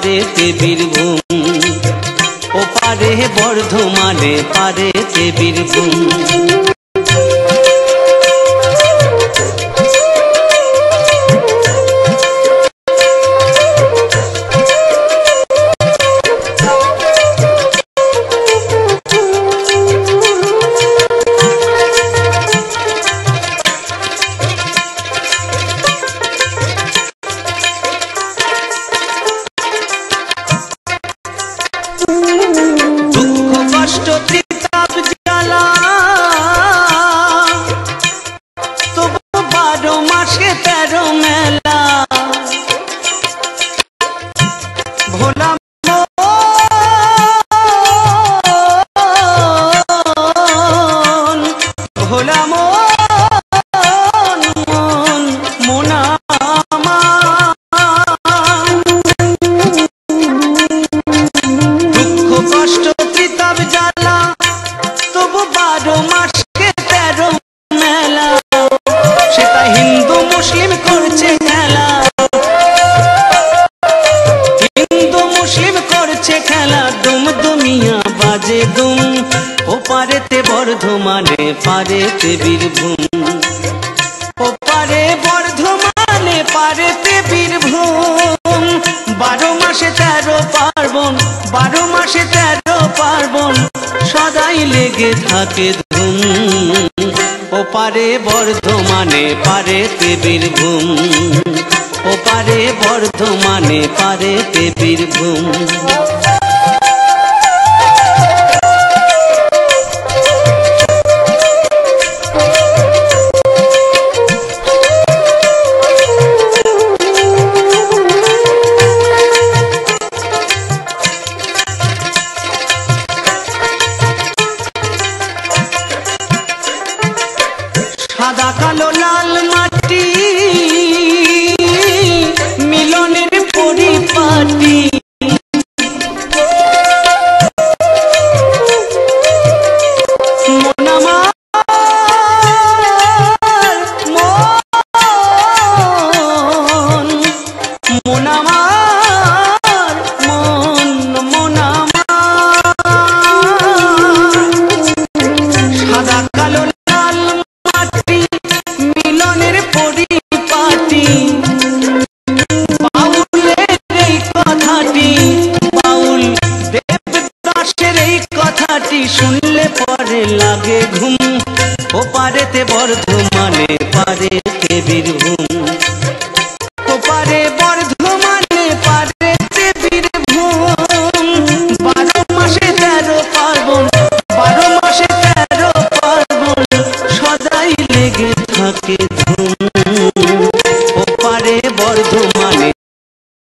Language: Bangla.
পারেতে বীরভূম, ওপারে বর্ধমানে পারেতে বীরভূম। ওপারেতে বর্ধমানে পারেতে বীরভূম, ওপারে বর্ধমানে পারেতে বীরভূম। 12 মাসে 13 পার্বণ, 12 মাসে 13 পার্বণ, সদাই লেগে থাকে ধুম। ওপারে বর্ধমানে পারেতে বীরভূম, ওপারে বর্ধমানে পারেতে বীরভূম। সাদা কালো লাল মাটি মিলনের পরিপাটি, মন আমার মন, মন আমার মন, মন আমার। সাদা কালো মিলনের পরিপাটি, বাউলের এই কথাটি, বাউল দেবদাসের এই কথাটি শুনলে পরে লাগে ঘুম। ওপারেতে বর্ধমানে পারেতে বীরভূম,